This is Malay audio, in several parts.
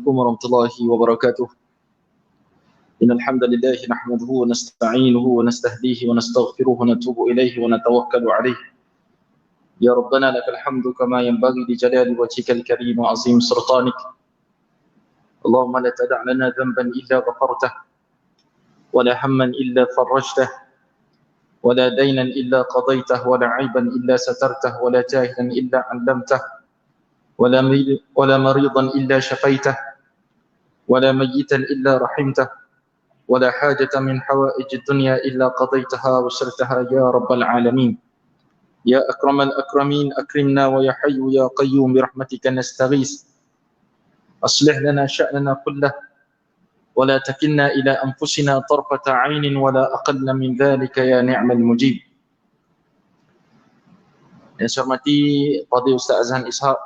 عليكم ورحمة الله وبركاته. إن الحمد لله نحمده ونستعينه ونستهديه ونستغفره ونتوب إليه ونتوكل عليه. يا ربنا لك الحمد كما ينبغي لجلال وجهك الكريم وعظيم سلطانك. اللهم لا تدع لنا ذنبا إلا غفرته، ولا هما إلا فرجته، ولا دينا إلا قضيته، ولا عيبا إلا سترته، ولا جاهلا إلا علمته، ولا مريضا إلا شفيته، ولا ميتا إلا رحمته، ولا حاجة من حوائج الدنيا إلا قضيتها وسرتها يا رب العالمين. يا أكرم الأكرمين أكرمنا، ويا حي يا قيوم برحمتك نستغيث. أصلح لنا شأننا كله، ولا تكلنا إلى أنفسنا طرفة عين ولا أقل من ذلك يا نعم المجيب. Yang saya hormati Fadil Ustaz Azhan Ishaq,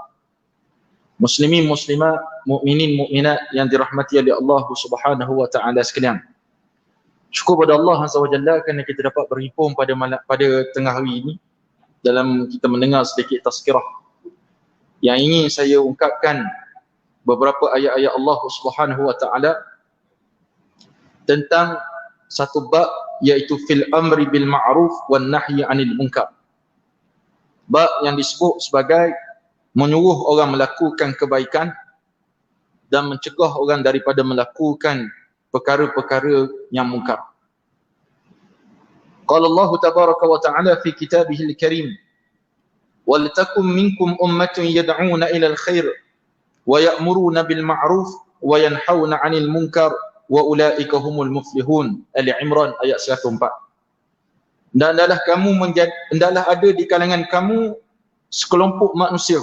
muslimin muslimat, mukminin mukminat yang dirahmati oleh Allah Subhanahu wa taala sekalian. Syukur pada Allah Azza wa Jalla kerana kita dapat berhimpun pada tengah hari ini dalam kita mendengar sedikit tazkirah. Yang ingin saya ungkapkan beberapa ayat-ayat Allah Subhanahu wa taala tentang satu bab, iaitu fil amri bil ma'ruf wan nahyi 'anil munkar. Bab yang disebut sebagai menyuruh orang melakukan kebaikan dan mencegah orang daripada melakukan perkara-perkara yang mungkar. Qala Allah tabaraka wa ta'ala fi kitabihil karim, wal takum minkum ummatun yad'una ila al-khair wa ya'muruna bil ma'ruf wa yanhauna 'anil munkar wa ulaika humul muflihun. Ali Imran ayat 104. Dan hendaklah ada di kalangan kamu sekelompok manusia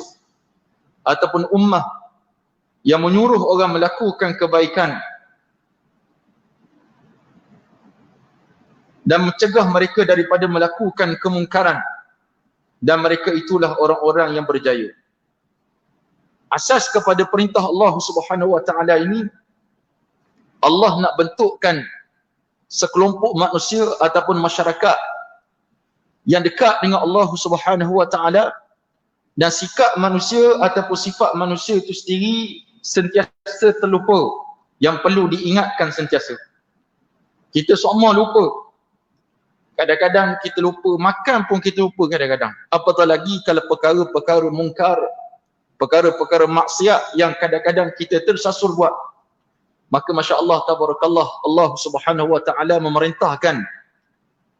ataupun ummah yang menyuruh orang melakukan kebaikan dan mencegah mereka daripada melakukan kemungkaran, dan mereka itulah orang-orang yang berjaya. Asas kepada perintah Allah Subhanahu wa taala ini, Allah nak bentukkan sekelompok manusia ataupun masyarakat yang dekat dengan Allah Subhanahu wa taala, dan sikap manusia ataupun sifat manusia itu sendiri sentiasa terlupa, yang perlu diingatkan sentiasa. Kita semua lupa. Kadang-kadang kita lupa makan pun, kita lupa kadang-kadang. Apatah lagi kalau perkara-perkara mungkar, perkara-perkara maksiat yang kadang-kadang kita tersasul buat. Maka masya-Allah tabarakallah, Allah Subhanahu wa taala memerintahkan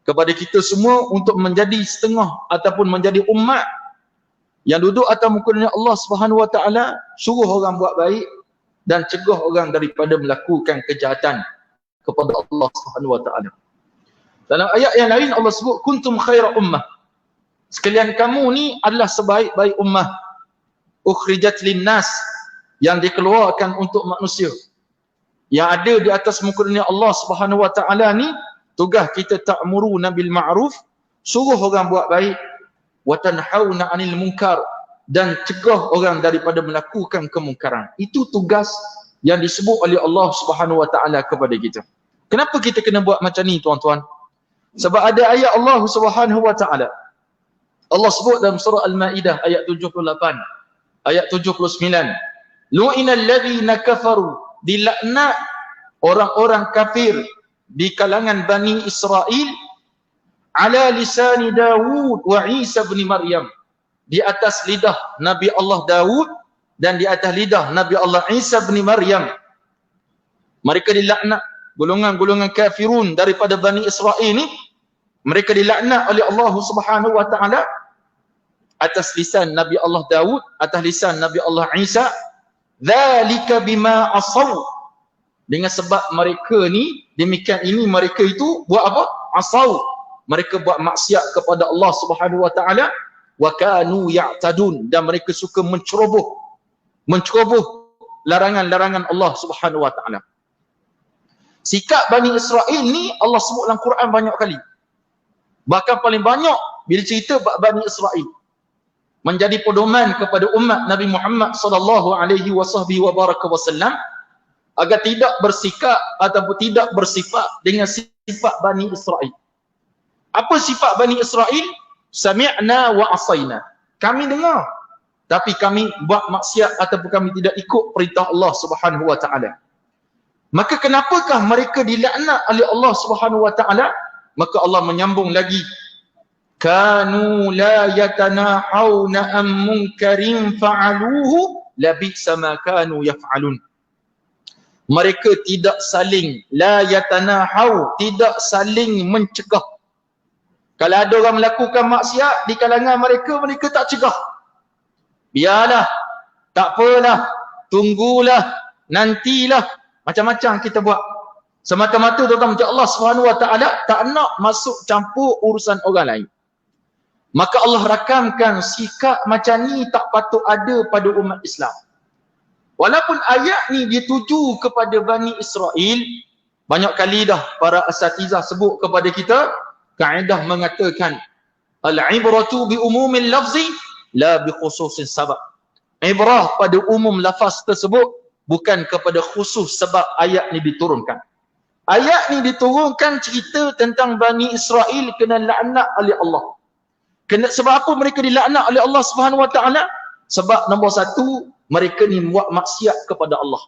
kepada kita semua untuk menjadi setengah ataupun menjadi umat yang duduk atas muka dunia Allah Subhanahu wa taala, suruh orang buat baik dan cegah orang daripada melakukan kejahatan kepada Allah Subhanahu wa taala. Dalam ayat yang lain Allah sebut kuntum khaira ummah. Sekalian kamu ni adalah sebaik-baik ummah ukhrijat linnas, yang dikeluarkan untuk manusia. Yang ada di atas muka dunia Allah Subhanahu wa taala ni, tugas kita ta'muruna bil ma'ruf, suruh orang buat baik, wa tanhauna 'anil munkar, dan cegah orang daripada melakukan kemungkaran. Itu tugas yang disebut oleh Allah Subhanahu wa taala kepada kita. Kenapa kita kena buat macam ni tuan-tuan? Sebab ada ayat Allah Subhanahu wa taala. Allah sebut dalam surah Al-Maidah ayat 78, ayat 79. Lu'inal ladzina kafaru, dilaknat orang-orang kafir di kalangan Bani Israel ala lisani Dawud wa Isa bin Maryam, di atas lidah Nabi Allah Dawud dan di atas lidah Nabi Allah Isa bin Maryam. Mereka dilaknat, golongan-golongan kafirun daripada Bani Israel ni, mereka dilaknat oleh Allah Subhanahu wa taala atas lisan Nabi Allah Dawud, atas lisan Nabi Allah Isa. Dzalika bima asaw, dengan sebab mereka ni, demikian ini mereka itu buat apa? Asaw, mereka buat maksiat kepada Allah Subhanahu wa taala, wa kanu ya'tadun, dan mereka suka menceroboh larangan-larangan Allah Subhanahu wa taala. Sikap Bani Israel ni Allah sebut dalam Quran banyak kali. Bahkan paling banyak bila cerita Bani Israel, menjadi pedoman kepada umat Nabi Muhammad sallallahu alaihi wasallam agar tidak bersikap ataupun tidak bersifat dengan sifat Bani Israel. Apa sifat Bani Israel? Sami'na wa asaina. Kami dengar tapi kami buat maksiat ataupun kami tidak ikut perintah Allah Subhanahu wa taala. Maka kenapakah mereka dilaknat oleh Allah Subhanahu wa taala? Maka Allah menyambung lagi, kanu la yatanahawna am munkarin fa'aluhu labisa ma kanu yaf'alun. Mereka tidak saling la yatanahaw, tidak saling mencegah. Kalau ada orang melakukan maksiat di kalangan mereka, mereka tak cegah. Biarlah, tak apalah, tunggulah, nantilah, macam-macam kita buat. Semata-mata tuan-tuan macam Allah Subhanahu wa taala tak nak masuk campur urusan orang lain. Maka Allah rakamkan sikap macam ni tak patut ada pada umat Islam. Walaupun ayat ni dituju kepada Bani Israel, banyak kali dah para asatizah sebut kepada kita, kaedah mengatakan al-ibratu bi umumil lafzi la bi khususin sabab. Ibrah pada umum lafaz tersebut, bukan kepada khusus sebab ayat ni diturunkan. Ayat ni diturunkan cerita tentang Bani Israel kena laknat oleh Allah. Sebab apa mereka dilaknat oleh Allah Subhanahu wa taala? Sebab nombor satu, mereka ni buat maksiat kepada Allah.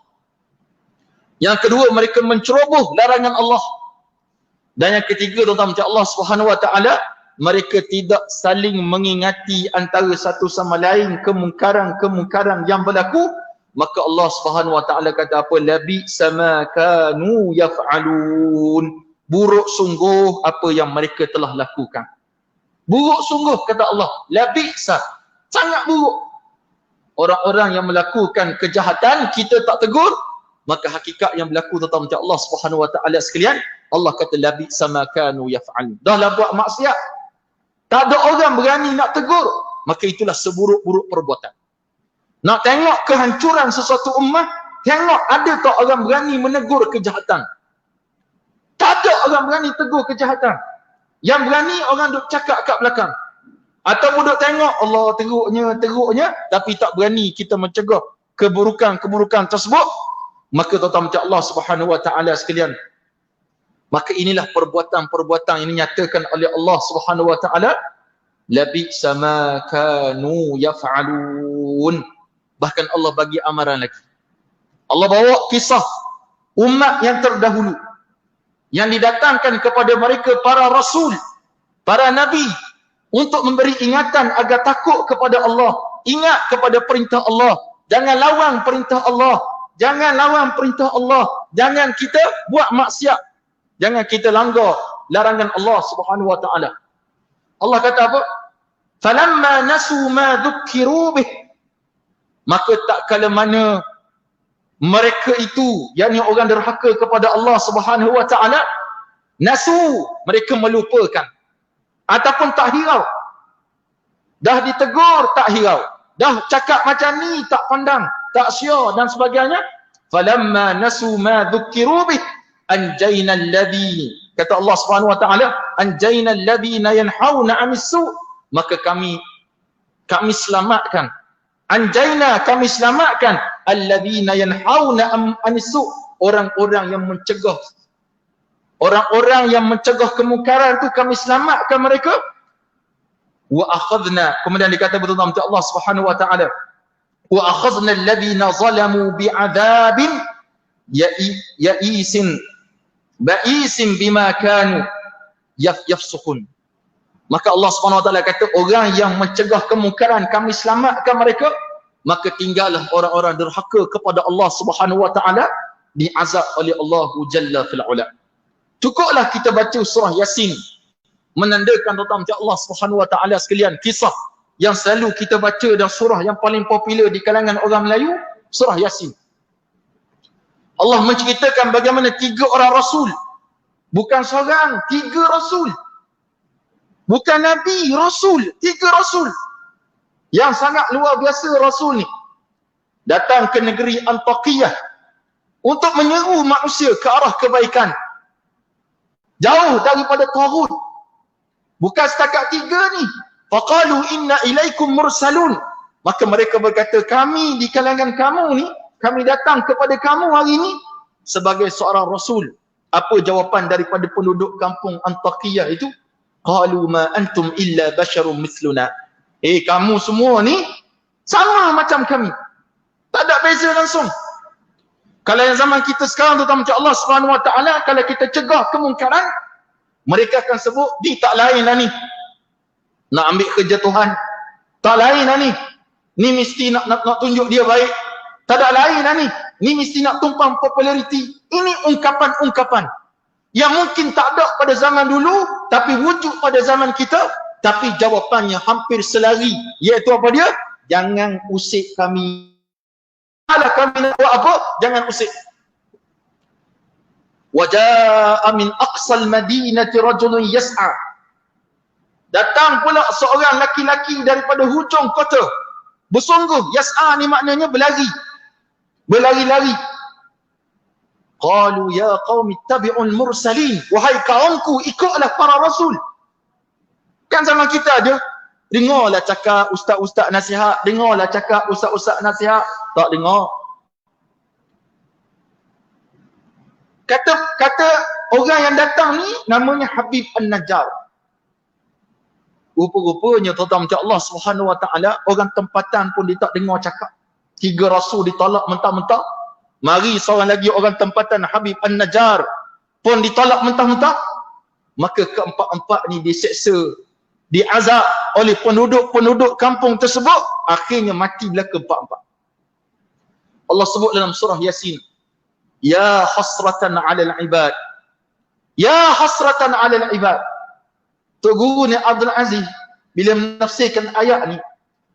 Yang kedua, mereka menceroboh larangan Allah. Dan yang ketiga, tuan-tuan macam Allah Subhanahu wa taala, mereka tidak saling mengingati antara satu sama lain kemungkaran-kemungkaran yang berlaku. Maka Allah Subhanahu wa taala kata apa? Labi sama kanu yaf'alun. Buruk sungguh apa yang mereka telah lakukan. Buruk sungguh kata Allah. Labisa, sangat buruk. Orang-orang yang melakukan kejahatan kita tak tegur, maka hakikat yang berlaku tentang macam Allah Subhanahu wa taala sekalian, Allah kata labisa ma kanu yaf'alun. Dahlah buat maksiat, tak ada orang berani nak tegur, maka itulah seburuk-buruk perbuatan. Nak tengok kehancuran sesuatu ummah, tengok ada tak orang berani menegur kejahatan. Tak ada orang berani tegur kejahatan. Yang berani orang duk cakap kat belakang. Ataupun duk tengok Allah teruknya, tapi tak berani kita mencegah keburukan-keburukan tersebut. Maka tuan-tuan macam Allah Subhanahu wa taala sekalian, maka inilah perbuatan-perbuatan yang dinyatakan oleh Allah Subhanahu wa taala, labi sama kanu yaf'alun. Bahkan Allah bagi amaran lagi. Allah bawa kisah umat yang terdahulu yang didatangkan kepada mereka para rasul, para nabi, untuk memberi ingatan agar takut kepada Allah, ingat kepada perintah Allah, jangan lawan perintah Allah, jangan lawan perintah Allah, jangan kita buat maksiat, jangan kita langgar larangan Allah Subhanahu wa taala. Allah kata apa? Falamma nasu ma dzukkiru bih, maka tak kala mana mereka itu, yakni orang derhaka kepada Allah Subhanahu wa taala, nasu, mereka melupakan ataupun tak hirau. Dah ditegur tak hirau, dah cakap macam ni tak pandang, tak sia dan sebagainya. Falamma nasu ma dzukkiru bih anjayna alladhi, kata Allah Subhanahu wa taala, anjayna alladhina yanhauna 'anis su', maka kami selamatkan. Anjayna, kami selamatkan alladhina yanhauna 'anis su', orang-orang yang mencegah, orang-orang yang mencegah kemungkaran tu kami selamatkan mereka. Wa akhadna, kemudian dikata betul-betul macam Allah Subhanahu wa taala, wa akhadna alladhina zalamu bi'adzabin ba'isin bima kanu yafsuqun. Maka Allah Subhanahu wa taala kata orang yang mencegah kemungkaran kami selamatkan mereka, maka tinggallah orang-orang derhaka kepada Allah Subhanahu wa taala diazab oleh Allah Jalla fil Ula. Cukuplah kita baca surah Yasin menandakan tentang Allah Subhanahu wa taala sekalian, kisah yang selalu kita baca dan surah yang paling popular di kalangan orang Melayu, surah Yasin. Allah menceritakan bagaimana 3 orang rasul, bukan seorang, 3 rasul. Bukan Nabi, Rasul. 3 Rasul. Yang sangat luar biasa Rasul ni. Datang ke negeri Antakiyah untuk menyeru manusia ke arah kebaikan. Jauh daripada Taghut. Bukan setakat 3 ni. Faqalu inna ilaikum mursalun. Maka mereka berkata, kami di kalangan kamu ni, kami datang kepada kamu hari ni sebagai seorang Rasul. Apa jawapan daripada penduduk kampung Antakiyah itu? Qalu ma antum illa basharun mithluna. Kamu semua ni Sama macam kami. Tak ada beza langsung. Kalau yang zaman kita sekarang tu macam Allah Subhanahu Wa Taala, kalau kita cegah kemungkaran, mereka akan sebut, di tak lain lah ni. Nak ambil kerja Tuhan. Tak lain lah ni. Ni mesti nak tunjuk dia baik. Tak ada lain lah ni. Ni mesti nak tumpang populariti. Ini ungkapan-ungkapan yang mungkin tak ada pada zaman dulu, tapi wujud pada zaman kita. Tapi jawapannya hampir selari. Iaitu apa dia? Jangan usik kami. Kalau kami nak buat apa, jangan usik. Waja'a min aqsal madinati rajulun yas'a. Datang pula seorang laki-laki daripada hujung kota. Bersungguh, yas'a ni maknanya berlari. Berlari-lari. Qalu ya qaumi ittabi'ul mursalin. Wahai kaumku, ikutlah para rasul. Kan zaman kita ada. Dengarlah cakap ustaz-ustaz nasihat. Dengarlah cakap ustaz-ustaz nasihat. Tak dengar. Kata orang yang datang ni namanya Habib An-Najjar. Rupa-rupanya tuan-tuan macam Allah Subhanahu Wa Taala, orang tempatan pun dia tak dengar cakap. 3 rasul ditolak mentah-mentah. Mari seorang lagi orang tempatan Habib An-Najjar pun ditolak mentah-mentah. Maka keempat-empat ni diseksa, diazab oleh penduduk-penduduk kampung tersebut. Akhirnya mati belaka empat-empat. Allah sebut dalam surah Yasin, ya hasratan 'alal ibad. Ya hasratan 'alal ibad. Tok Guru ni Abdul Aziz bila menafsirkan ayat ni,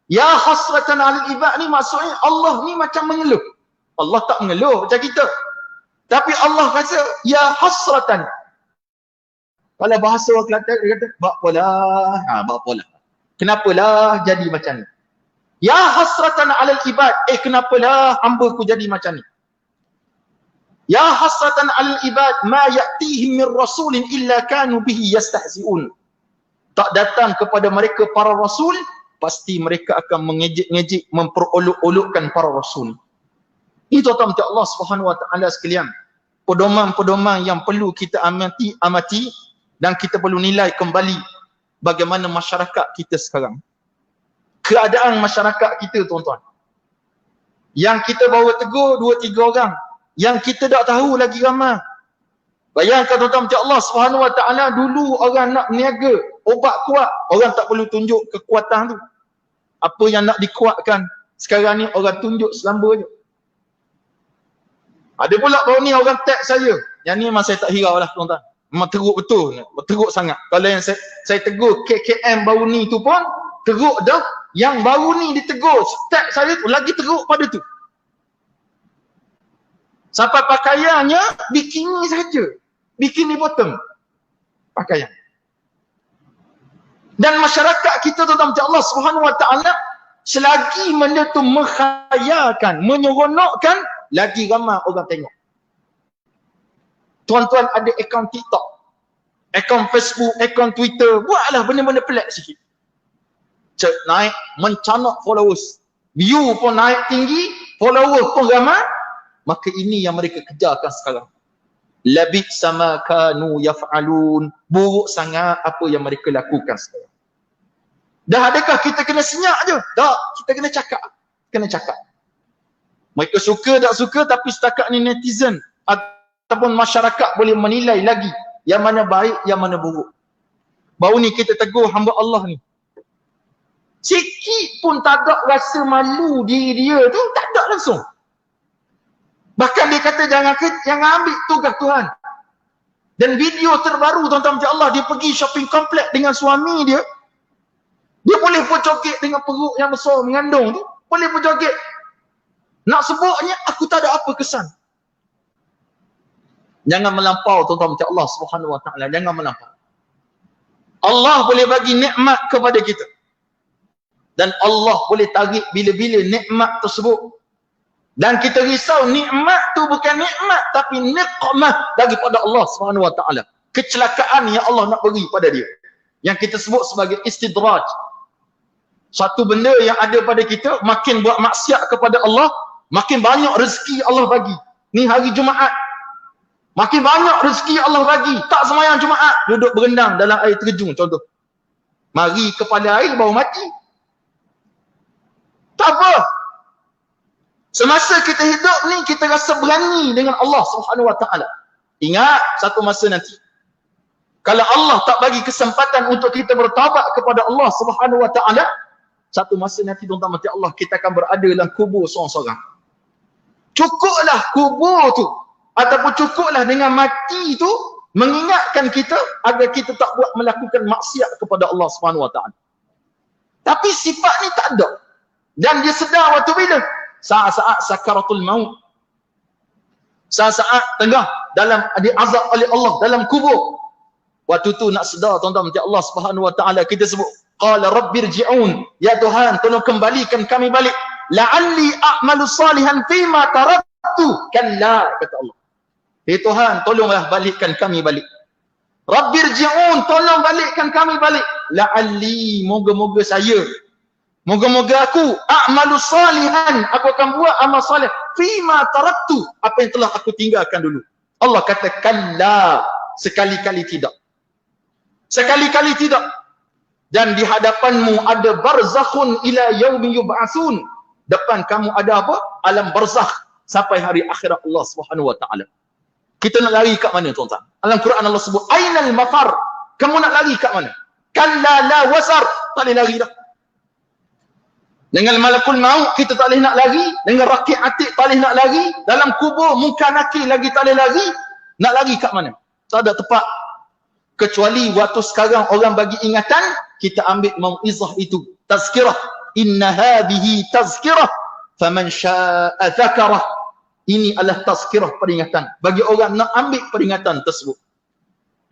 ya hasratan 'alal ibad ni maksudnya Allah ni macam mengeluh. Allah tak mengeluh macam kita. Tapi Allah kata ya hasratan. Kalau bahasa orang Kelantan dia kata bakpolah. Bakpolah. Kenapalah jadi macam ni? Ya hasratan 'alal ibad. Kenapalah hamba ku jadi macam ni? Ya hasratan 'alal ibad ma ya'tihim min rasulin illa kanu bihi yastahzi'un. Tak datang kepada mereka para rasul, pasti mereka akan mengejek-ngejek, memperolok-olokkan para rasul. Itu tuan-tuan Allah Subhanahu Wa Taala sekalian. Pedoman-pedoman yang perlu kita amati dan kita perlu nilai kembali bagaimana masyarakat kita sekarang. Keadaan masyarakat kita tuan-tuan. Yang kita bawa tegur 2-3 orang, yang kita tak tahu lagi ramai. Bayangkan tuan-tuan macam Allah Subhanahu Wa Taala, dulu orang nak niaga obat kuat, orang tak perlu tunjuk kekuatan tu. Apa yang nak dikuatkan, sekarang ni orang tunjuk selamba je. Ada pula baru ni orang tag saya. Yang ni memang saya tak hirau lah tuan-tuan. Memang teruk betul, teruk sangat. Kalau yang saya tegur KKM baru ni tu pun teruk dah. Yang baru ni ditegur tag saya tu lagi teruk pada tu. Sampai pakaiannya bikini saja. Bikini bottom pakaian. Dan masyarakat kita tuan-tuan macam Allah Subhanahu Wa Taala, selagi benda tu menghayalkan, menyeronokkan, lagi ramai orang tengok. Tuan-tuan ada akaun TikTok, akaun Facebook, akaun Twitter, buatlah benda-benda pelik sikit. Naik mencanak followers, view pun naik tinggi, follower pun ramai. Maka ini yang mereka kejarkan sekarang. Labik sama kanu yaf'alun. Buruk sangat apa yang mereka lakukan sekarang. Dah adakah kita kena senyap je? Tak, kita kena cakap. Kena cakap. Mereka suka tak suka, tapi setakat ni netizen ataupun masyarakat boleh menilai lagi yang mana baik, yang mana buruk. Baru ni kita tegur hamba Allah ni. Sikit pun tak ada rasa malu diri dia tu, tak ada langsung. Bahkan dia kata jangan ambil tugas Tuhan. Dan video terbaru tuan-tuan macam Allah, dia pergi shopping kompleks dengan suami dia. Dia boleh pun joget dengan perut yang besar mengandung tu. Boleh pun joget. Nak sebutnya aku tak ada apa kesan. Jangan melampau tuan-tuan macam Allah Subhanahu Wa Taala. Jangan melampau. Allah boleh bagi nikmat kepada kita. Dan Allah boleh tarik bila-bila nikmat tersebut. Dan kita risau nikmat tu bukan nikmat tapi niqmah daripada Allah Subhanahu Wa Taala. Kecelakaan yang Allah nak beri pada dia. Yang kita sebut sebagai istidraj. Satu benda yang ada pada kita, makin buat maksiat kepada Allah, makin banyak rezeki Allah bagi. Ni hari Jumaat. Makin banyak rezeki Allah bagi. Tak sembahyang Jumaat, duduk berendam dalam air terjun contoh. Mari kepala air baru mati. Tak apa. Semasa kita hidup ni, kita rasa berani dengan Allah Subhanahu Wa Taala. Ingat, satu masa nanti, kalau Allah tak bagi kesempatan untuk kita bertaubat kepada Allah Subhanahu Wa Taala, satu masa nanti tuan-tuan mati Allah, kita akan berada dalam kubur seorang-seorang. Cukuplah kubur tu, ataupun cukuplah dengan mati tu, mengingatkan kita agar kita tak buat melakukan maksiat kepada Allah Subhanahu Wa Taala. Tapi sifat ni tak ada. Dan dia sedar waktu bila? Saat-saat sakaratul maut. Saat-saat tengah dalam diazab oleh Allah dalam kubur. Waktu tu nak sedar tuan-tuan macam Allah Subhanahu Wa Taala, kita sebut qala rabbirji'un, ya Tuhan tolong kembalikan kami balik, la'alli a'malu salihan fima taraktu. Kalla, kata Allah. Hei Tuhan, tolonglah balikkan kami balik. Rabbirji'un, tolong balikkan kami balik. La'alli, moga-moga saya, moga-moga aku a'malu salihan, aku akan buat amal salih fima taraktu, apa yang telah aku tinggalkan dulu. Allah kata kalla, sekali-kali tidak. Sekali-kali tidak. Dan di hadapanmu ada barzakhun ila yaumi yub'atsun. Depan kamu ada apa? Alam barzakh sampai hari akhirat Allah Subhanahu Wa Taala. Kita nak lari kat mana tuan-tuan? Dalam Quran Allah sebut ainal mafar. Kamu nak lari kat mana? Kalla la wasar. Tak boleh lari dah. Dengan malakul maut kita tak boleh nak lari, dengan rakib atik tak boleh nak lari, dalam kubur munkar nakir lagi tak boleh lari. Nak lari kat mana? Tak ada tempat. Kecuali waktu sekarang orang bagi ingatan, kita ambil mau'izah itu, tazkirah. Inna hadhihi tazkirah faman syaa'a dzakarah. Ini adalah tazkirah, peringatan bagi orang nak ambil peringatan tersebut.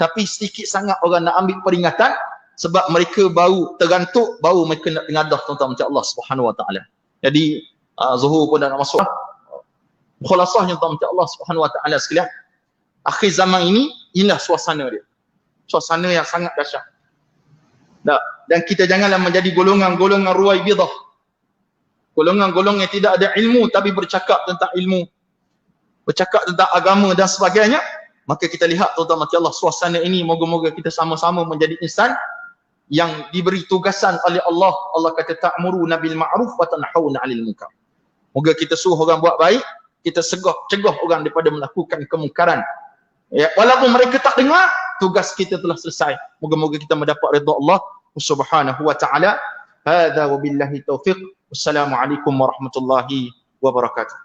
Tapi sedikit sangat orang nak ambil peringatan, sebab mereka baru tergantuk, baru mereka nak dengadah tuan-tuan macam Allah Subhanahu Wa Taala. Jadi Zuhur pun dah nak masuk. Khulasahnya tuan-tuan macam Allah Subhanahu Wa Taala sekalian, akhir zaman ini, inilah suasana dia. Suasana yang sangat dahsyat. Dan kita janganlah menjadi golongan-golongan ruwaibidah. Golongan-golongan yang tidak ada ilmu tapi bercakap tentang ilmu, bercakap tentang agama dan sebagainya. Maka kita lihat tuan-tuan mati Allah, suasana ini moga-moga kita sama-sama menjadi insan yang diberi tugasan oleh Allah. Allah kata ta'muruna bil ma'ruf wa tanhauna 'anil munkar. Moga kita suruh orang buat baik, kita cegah orang daripada melakukan kemungkaran. Ya, walaupun mereka tak dengar, tugas kita telah selesai. Moga-moga kita mendapat redha Allah Subhanahu Wa Taala. Hadza wa billahi taufiq. Wassalamualaikum warahmatullahi wabarakatuh.